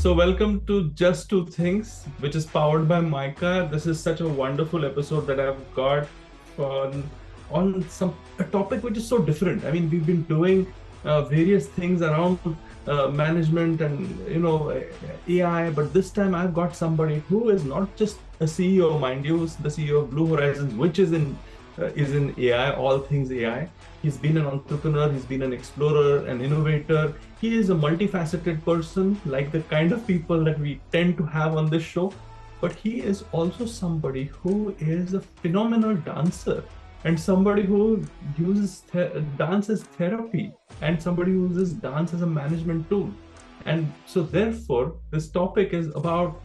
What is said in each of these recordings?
So welcome to Just Two Things, which is powered by MICA. This is such a wonderful episode that I've got on a topic which is so different. I mean, we've been doing various things around management and AI, but this time I've got somebody who is not just a CEO, mind you, the CEO of Blue Horizons, which is in AI, all things AI. He's been an entrepreneur, he's been an explorer, an innovator. He is a multifaceted person, like the kind of people that we tend to have on this show. But he is also somebody who is a phenomenal dancer and somebody who uses dance as therapy and somebody who uses dance as a management tool. And so therefore, this topic is about,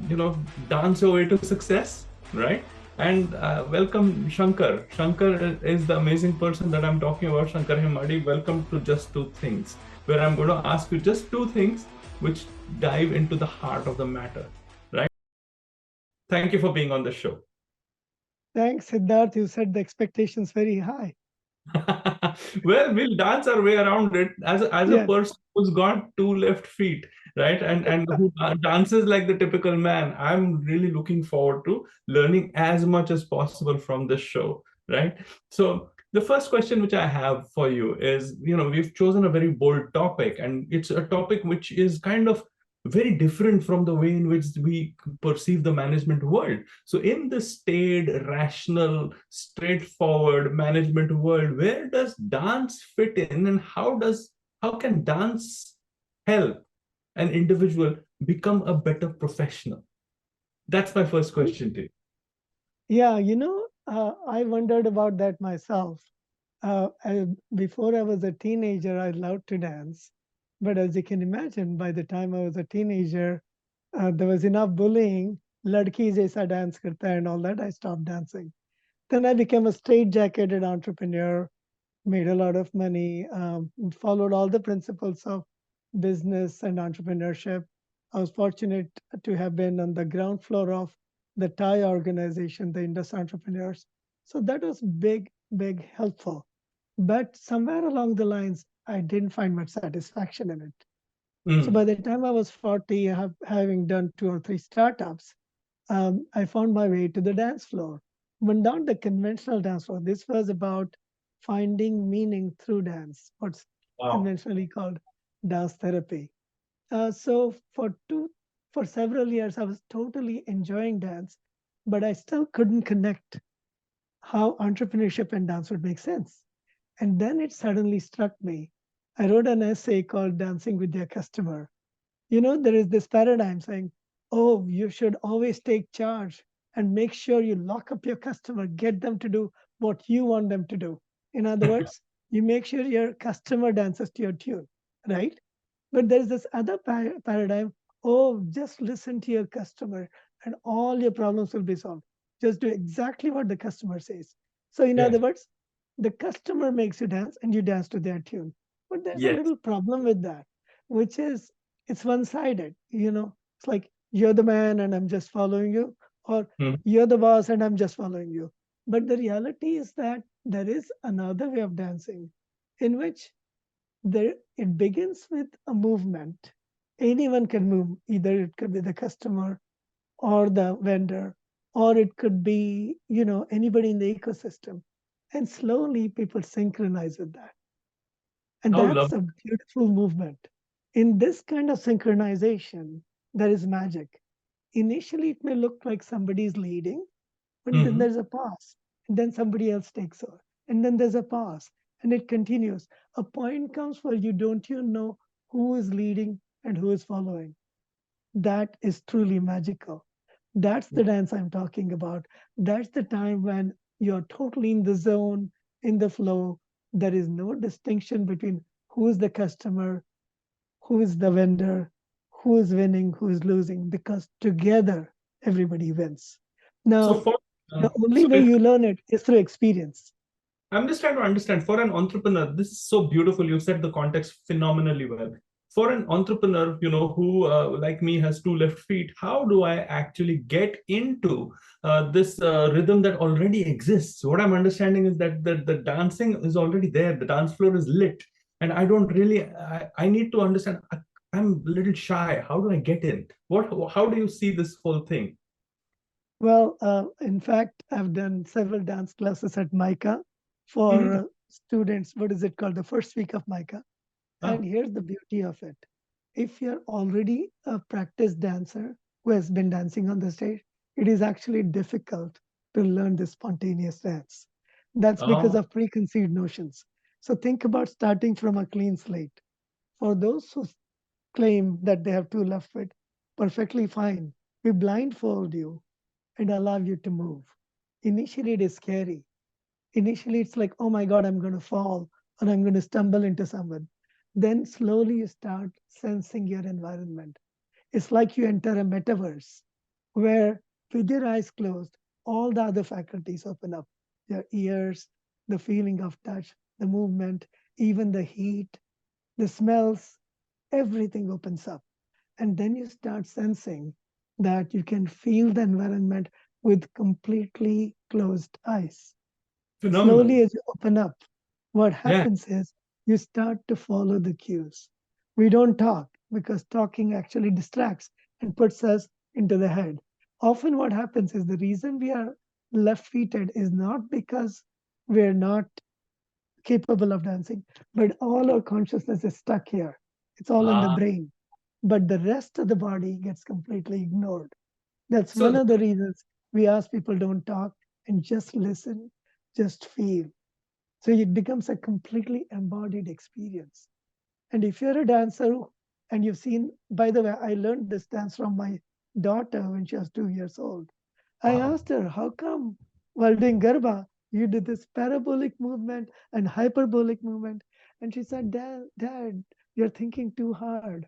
dance your way to success, right? And welcome, Shankar. Shankar is the amazing person that I'm talking about, Shankar Hemmady. Welcome to Just Two Things, where I'm going to ask you just two things which dive into the heart of the matter, right? Thank you for being on the show. Thanks, Siddharth. You set the expectations very high. Well, we'll dance our way around it as a person who's got two left feet, right? And who dances like the typical man. I'm really looking forward to learning as much as possible from this show, right? So the first question which I have for you is, we've chosen a very bold topic, and it's a topic which is kind of very different from the way in which we perceive the management world. So in the staid, rational, straightforward management world, where does dance fit in, and how can dance help an individual become a better professional? That's my first question to you. Yeah, I wondered about that myself. Before I was a teenager, I loved to dance. But as you can imagine, by the time I was a teenager, there was enough bullying. Ladki jaisa dance karta and all that. I stopped dancing. Then I became a straitjacketed entrepreneur, made a lot of money, followed all the principles of business and entrepreneurship. I was fortunate to have been on the ground floor of the Thai organization, the Indus Entrepreneurs. So that was big, big helpful. But somewhere along the lines, I didn't find much satisfaction in it. So by the time I was 40, having done 2 or 3 startups, I found my way to the dance floor. But not the conventional dance floor. This was about finding meaning through dance, what's conventionally called dance therapy. So for several years, I was totally enjoying dance, but I still couldn't connect how entrepreneurship and dance would make sense. And then it suddenly struck me. I wrote an essay called Dancing with Your Customer. There is this paradigm saying, oh, you should always take charge and make sure you lock up your customer, get them to do what you want them to do. In other words, you make sure your customer dances to your tune, right? But there's this other paradigm, oh, just listen to your customer and all your problems will be solved. Just do exactly what the customer says. So in other words, the customer makes you dance and you dance to their tune. But there's a little problem with that, which is it's one-sided. It's like you're the man and I'm just following you, or you're the boss and I'm just following you. But the reality is that there is another way of dancing in which it begins with a movement. Anyone can move. Either it could be the customer or the vendor, or it could be, anybody in the ecosystem. And slowly people synchronize with that. And that's a beautiful movement. In this kind of synchronization, there is magic. Initially, it may look like somebody's leading, but then there's a pause. And then somebody else takes over. And then there's a pause. And it continues. A point comes where you know who is leading and who is following. That is truly magical. That's the dance I'm talking about. That's the time when you're totally in the zone, in the flow. There is no distinction between who is the customer, who is the vendor, who is winning, who is losing, because together everybody wins. Now, the only way you learn it is through experience. I'm just trying to understand, for an entrepreneur, this is so beautiful. You set the context phenomenally well. For an entrepreneur, who like me has two left feet, how do I actually get into this rhythm that already exists? What I'm understanding is that the dancing is already there. The dance floor is lit. And I don't really, I need to understand, I'm a little shy. How do I get in? How do you see this whole thing? Well, in fact, I've done several dance classes at MICA for Mhm. students. What is it called? The first week of MICA. And Ah, here's the beauty of it. If you're already a practiced dancer who has been dancing on the stage, it is actually difficult to learn this spontaneous dance. That's because oh, of preconceived notions. So think about starting from a clean slate. For those who claim that they have two left feet, perfectly fine. We blindfold you and allow you to move. Initially, it is scary. Initially, it's like, oh my God, I'm going to fall or I'm going to stumble into someone. Then slowly you start sensing your environment. It's like you enter a metaverse where, with your eyes closed, all the other faculties open up, your ears, the feeling of touch, the movement, even the heat, the smells, everything opens up. And then you start sensing that you can feel the environment with completely closed eyes. phenomenal. Slowly, as you open up, what Yeah. happens is you start to follow the cues. We don't talk because talking actually distracts and puts us into the head. Often, what happens is the reason we are left feeted is not because we're not capable of dancing, but all our consciousness is stuck here. It's all in the Ah, brain, but the rest of the body gets completely ignored. That's one so of the reasons we ask people don't talk and just listen, just feel. So it becomes a completely embodied experience. And if you're a dancer and you've seen, by the way, I learned this dance from my daughter when she was 2 years old. I wow. asked her, how come while doing Garba, you did this parabolic movement and hyperbolic movement? And she said, Dad, you're thinking too hard.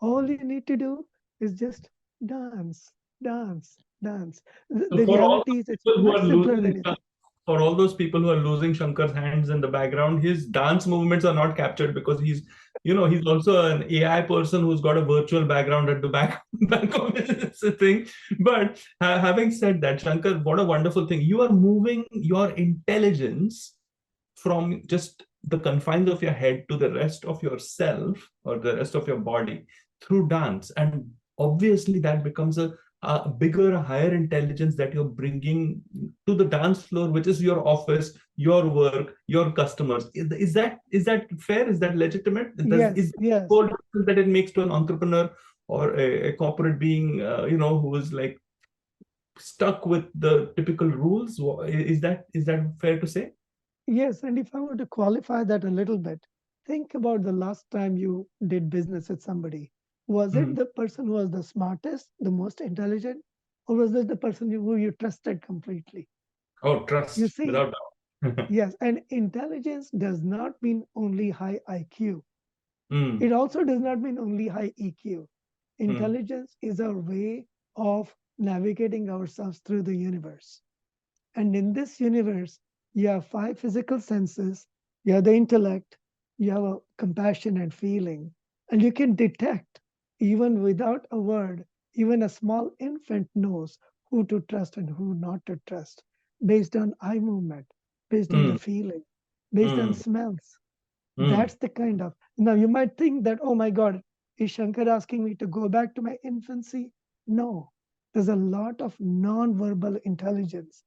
All you need to do is just dance, dance, dance. So The reality is it's much simpler than you think. For all those people who are losing Shankar's hands in the background, his dance movements are not captured because he's also an AI person who's got a virtual background at the back of his thing. But having said that, Shankar, what a wonderful thing. You are moving your intelligence from just the confines of your head to the rest of yourself or the rest of your body through dance. And obviously, that becomes a bigger, higher intelligence that you're bringing to the dance floor, which is your office, your work, your customers. Is that fair? Is that legitimate? Is Yes, that yes. whole difference that it makes to an entrepreneur or a corporate being, who is like stuck with the typical rules? Is that fair to say? Yes, and if I were to qualify that a little bit, think about the last time you did business with somebody. Was it Mhm. the person who was the smartest, the most intelligent, or was it the person who you trusted completely? Oh, You trust, see, without doubt. yes, and intelligence does not mean only high IQ. Mm, It also does not mean only high EQ. mm, Intelligence is our way of navigating ourselves through the universe. And in this universe, you have five physical senses, you have the intellect, you have a compassion and feeling, and you can detect, even without a word, even a small infant knows who to trust and who not to trust based on eye movement, based on the mm, feeling, based on mm, smells. mm. That's the kind of. Now, you might think that, oh my God, is Shankar asking me to go back to my infancy? No, there's a lot of non-verbal intelligence,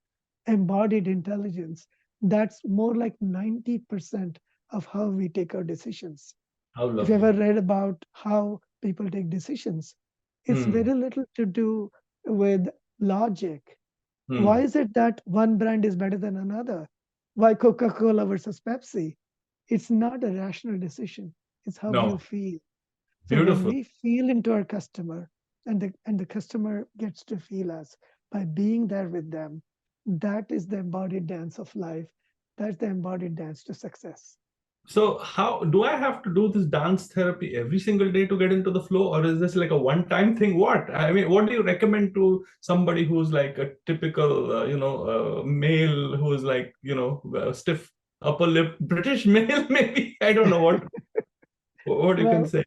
embodied intelligence. That's more like 90% of how we take our decisions. How If you ever lovely. read about how people take decisions, it's Mm, very little to do with logic. Why mm. is it that one brand is better than another? Why Coca Cola versus Pepsi? It's not a rational decision. It's how you No, feel. So when beautiful. we feel into our customer and the customer gets to feel us by being there with them, that is the embodied dance of life. That's the embodied dance to success. So, how do I have to do this dance therapy every single day to get into the flow, or is this like a one-time thing? What I mean, what do you recommend to somebody who's like a typical, male who's like, stiff upper lip British male? Maybe I don't know what you can Well, say.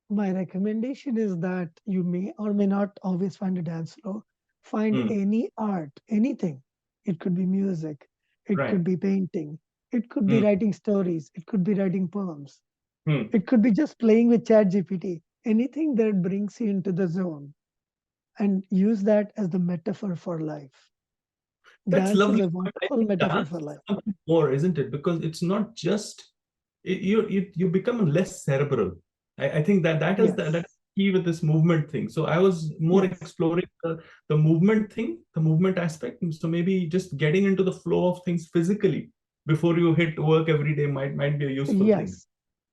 my recommendation is that you may or may not always find a dance floor. Find Mm, any art, anything. It could be music, it right. could be painting, it could be Mm, writing stories, it could be writing poems, mm, it could be just playing with Chat GPT. anything that brings you into the zone, and use that as the metaphor for life. That's Dance is lovely. a But I wonderful think metaphor dance for is life. something more, isn't it? Because it's not just you become less cerebral. I think that is that Yes, key with this movement thing. So I was more yes. exploring the movement thing, the movement aspect. So maybe just getting into the flow of things physically before you hit work every day might be a useful thing. Yes.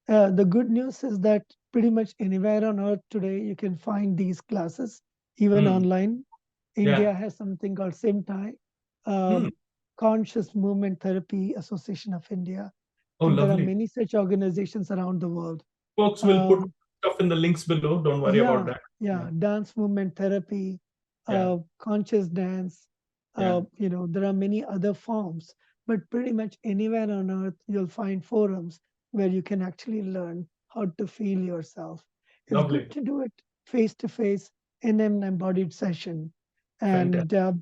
The good news is that pretty much anywhere on earth today, you can find these classes, even Hmm. online. Yeah. India has something called SIMTI, uh, Hmm. Conscious Movement Therapy Association of India. Oh, And there are lovely. many such organizations around the world. Folks will put Um, stuff in the links below. Don't worry about yeah, that. Yeah. yeah, dance movement therapy, Yeah. conscious dance. Yeah. There are many other forms, but pretty much anywhere on earth, you'll find forums where you can actually learn how to feel yourself. It's good Lovely. to do it face to face in an embodied session. Fantastic. And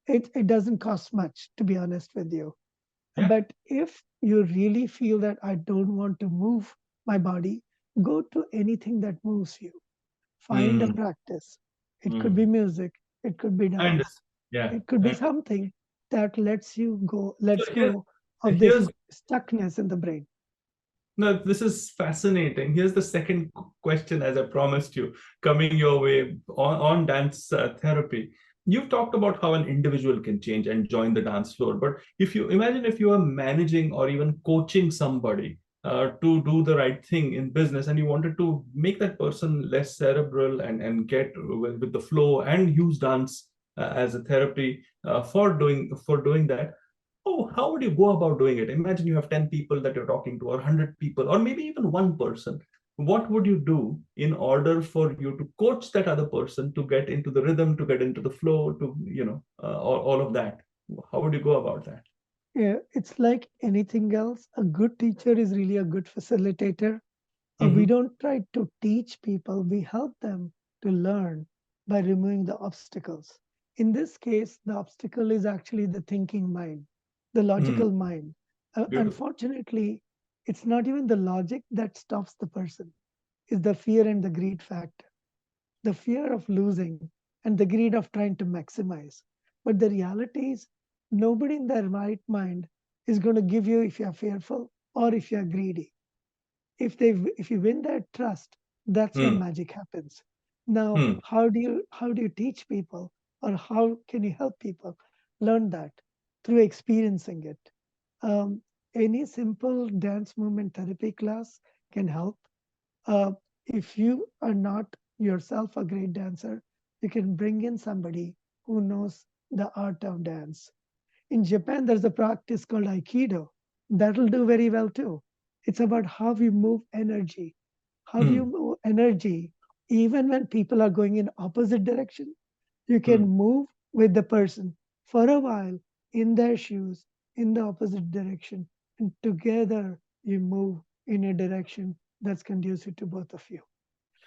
it doesn't cost much, to be honest with you. Yeah. But if you really feel that I don't want to move my body, go to anything that moves you. Find a Hmm. practice. It could be Hmm. music, it could be I dance, understand. Yeah. it could be And something that so lets here, go of this here's stuckness in the brain. no, this is fascinating. Here's the second question, as I promised you, coming your way on dance therapy. You've talked about how an individual can change and join the dance floor. But if you imagine if you are managing or even coaching somebody to do the right thing in business and you wanted to make that person less cerebral and get with the flow and use dance as a therapy for doing that, oh, how would you go about doing it? Imagine you have 10 people that you're talking to, or 100 people, or maybe even one person. What would you do in order for you to coach that other person to get into the rhythm, to get into the flow, all of that? How would you go about that? Yeah, it's like anything else. A good teacher is really a good facilitator. We Mm-hmm. don't try to teach people, we help them to learn by removing the obstacles. In this case, the obstacle is actually the thinking mind, the Mm, logical mind. beautiful. Unfortunately, it's not even the logic that stops the person, it's the fear and the greed factor, the fear of losing and the greed of trying to maximize. But the reality is, nobody in their right mind is going to give you if you're fearful or if you're greedy. If you win their trust, that's when Mm, magic happens. Now, mm, how do you teach people, or how can you help people learn that? Through experiencing it. um, any simple dance movement therapy class can help. If you are not yourself a great dancer, you can bring in somebody who knows the art of dance. In Japan, there's a practice called Aikido. That'll do very well too. It's about how we move energy. How do you mm, move energy even when people are going in opposite direction? You can mm. move with the person for a while in their shoes in the opposite direction, and together you move in a direction that's conducive to both of you.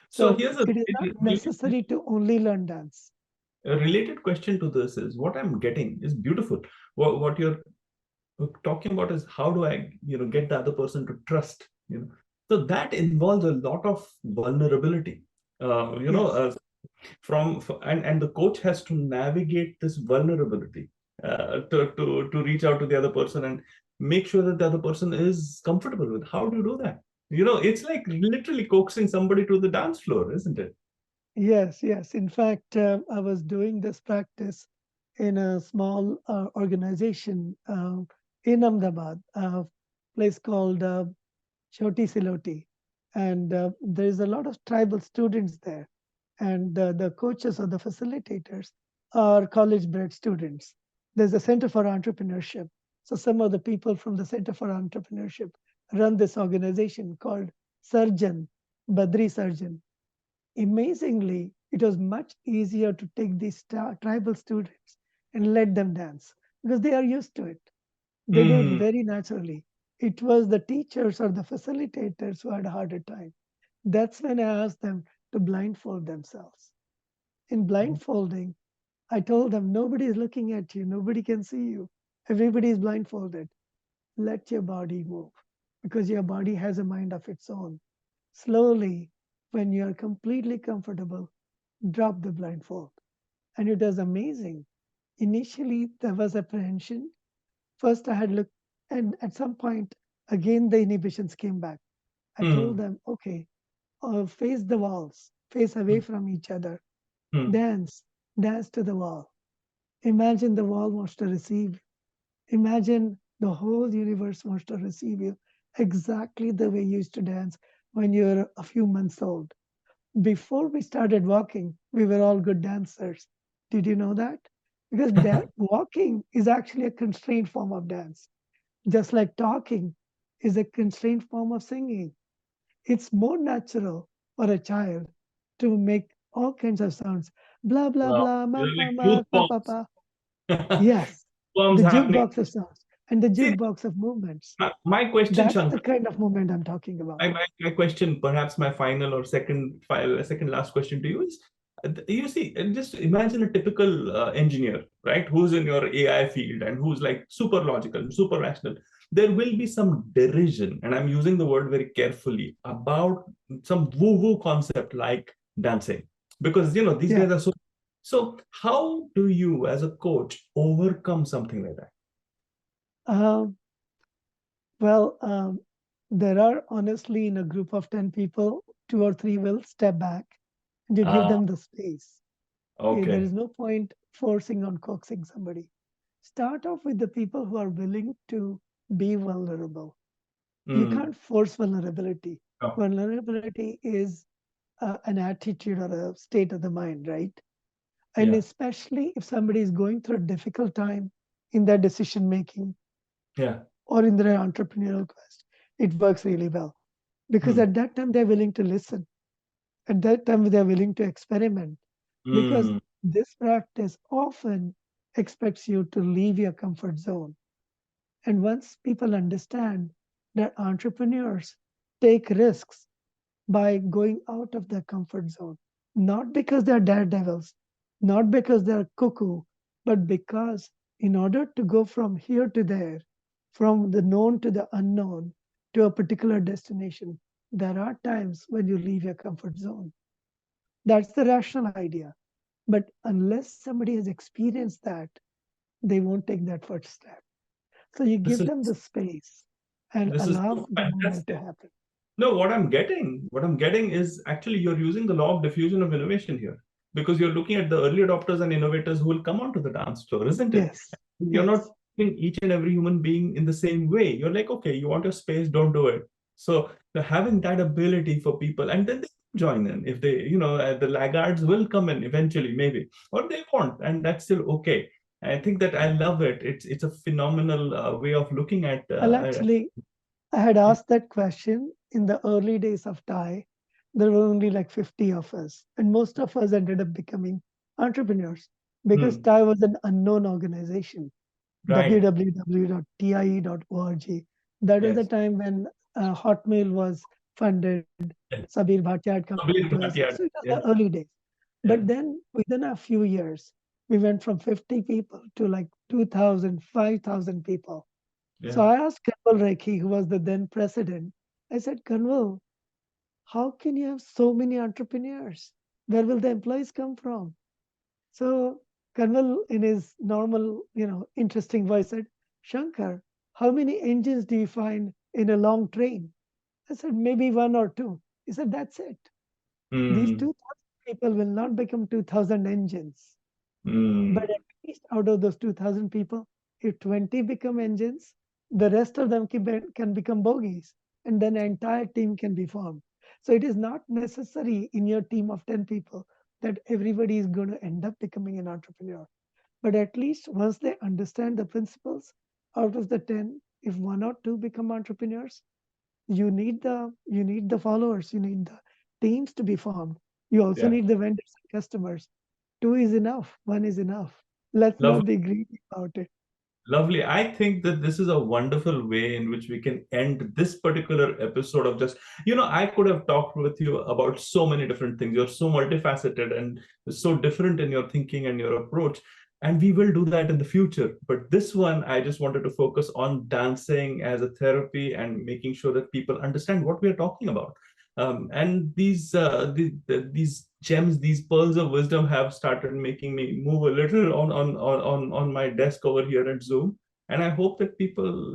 So So here's a it is not necessary to only learn dance. a related question to this is what I'm getting is beautiful. What you're talking about is how do I, get the other person to trust, So that involves a lot of vulnerability. Uh, you know, Yes. uh, and the coach has to navigate this vulnerability to reach out to the other person and make sure that the other person is comfortable with. How do you do that? It's like literally coaxing somebody to the dance floor, isn't it? Yes, yes. In fact, I was doing this practice in a small organization in Ahmedabad, a place called Choti Siloti. And there's a lot of tribal students there. And the coaches or the facilitators are college bred students. There's a Center for Entrepreneurship. So some of the people from the Center for Entrepreneurship run this organization called Surgeon, Badri Surgeon. Amazingly, it was much easier to take these tribal students and let them dance because they are used to it. They do it Hmm. very naturally. It was the teachers or the facilitators who had a harder time. That's when I asked them to blindfold themselves. In blindfolding, I told them nobody is looking at you, nobody can see you. Everybody is blindfolded. Let your body move because your body has a mind of its own. Slowly, when you are completely comfortable, drop the blindfold. And it was amazing. Initially, there was apprehension. First, I had looked, and at some point, again, the inhibitions came back. I told Hmm. them, okay, face the walls, face away Hmm. from each other, Hmm. dance, dance to the wall. Imagine the wall wants to receive. Imagine the whole universe wants to receive you exactly the way you used to dance when you were a few months old. Before we started walking, we were all good dancers. Did you know that? Because walking is actually a constrained form of dance, just like talking is a constrained form of singing. It's more natural for a child to make all kinds of sounds, blah, blah, Wow. blah, ma, They're ma, like ma, truth pa, pa, bombs. pa. Yes, Bombs the happening. jukebox of sounds and the See, jukebox of movements. my question, That's the Shankar. kind of movement I'm talking about. My question, perhaps my final or second last question to you is, you see, just imagine a typical engineer, right, who's in your AI field and who's like super logical, super rational. There will be some derision, and I'm using the word very carefully, about some woo-woo concept like dancing, because these Yeah. guys are so. So, how do you, as a coach, overcome something like that? Um, well, there are honestly in a group of 10 people, two or three will step back and you give Ah, them the space. There okay. is no point forcing on coaxing somebody. Start off with the people who are willing to be vulnerable. You Mm. can't force vulnerability. Oh, Vulnerability is an attitude or a state of the mind, right? And yeah, especially if somebody is going through a difficult time in their decision making yeah. or in their entrepreneurial quest, it works really well. Because Mm. at that time, they're willing to listen. At that time, they're willing to experiment. Because Mm. this practice often expects you to leave your comfort zone. And once people understand that entrepreneurs take risks by going out of their comfort zone, not because they're daredevils, not because they're cuckoo, but because in order to go from here to there, from the known to the unknown to a particular destination, there are times when you leave your comfort zone. That's the rational idea. But unless somebody has experienced that, they won't take that first step. So you This give is them the space and this is allow so the movement to fantastic. happen. No, what I'm getting is actually you're using the law of diffusion of innovation here, because you're looking at the early adopters and innovators who will come onto the dance floor, isn't it? Yes, You're not yes. treating each and every human being in the same way. You're like, okay, you want your space, don't do it. So you're having that ability for people, and then they join in. If they, the laggards will come in eventually, maybe, or they won't, and that's still okay. I think that I love it. It's a phenomenal way of looking at. Well, actually, I had Yeah. asked that question in the early days of Thai. There were only like 50 of us, and most of us ended up becoming entrepreneurs because Hmm. Thai was an unknown organization. Right. www.tie.org. That was the Yes. time when Hotmail was funded. Yes. Sabir Bhatia had come to Completely us. So backyard. it was the Yeah. early days. But Yeah. then within a few years, we went from 50 people to like 2,000, 5,000 people. So Yeah. I asked Kanwal Rekhi, who was the then president, I said, Kanwal, how can you have so many entrepreneurs? Where will the employees come from? So Kanwal, in his normal, interesting voice, said, Shankar, how many engines do you find in a long train? I said, maybe one or two. He said, that's it. These Mm. 2,000 people will not become 2,000 engines. But Mm. at least out of those 2,000 people, if 20 become engines, the rest of them can become bogies, and then an entire team can be formed. So it is not necessary in your team of 10 people that everybody is going to end up becoming an entrepreneur. But at least once they understand the principles, out of the 10, if one or two become entrepreneurs, you need the followers, you need the teams to be formed. You also Yeah. need the vendors and customers. Two is enough, one is enough. Let's Lovely. not be greedy about it. Lovely. I think that this is a wonderful way in which we can end this particular episode of just, I could have talked with you about so many different things. You're so multifaceted and so different in your thinking and your approach. And we will do that in the future. But this one, I just wanted to focus on dancing as a therapy and making sure that people understand what we are talking about. And these gems, these pearls of wisdom have started making me move a little on my desk over here at Zoom. And I hope that people,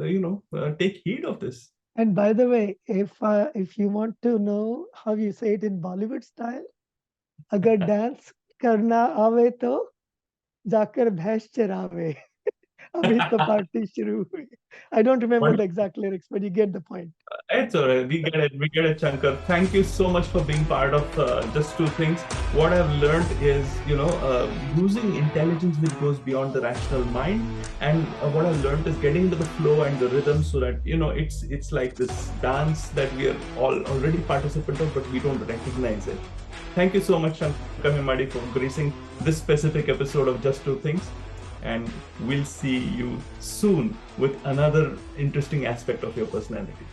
take heed of this. And by the way, if you want to know how you say it in Bollywood style, agar dance karna aave to जाकर भैंस चरावे अभी तो party शुरू हुई. I don't remember the exact lyrics, but you get the point. It's all right. We get it. We get it, Shankar. Thank you so much for being part of Just Two Things. What I've learned is, using intelligence which goes beyond the rational mind. And what I've learned is getting into the flow and the rhythm so that, it's like this dance that we are all already participant of, but we don't recognize it. Thank you so much, Shankar Hemmady, for gracing this specific episode of Just Two Things. And we'll see you soon with another interesting aspect of your personality.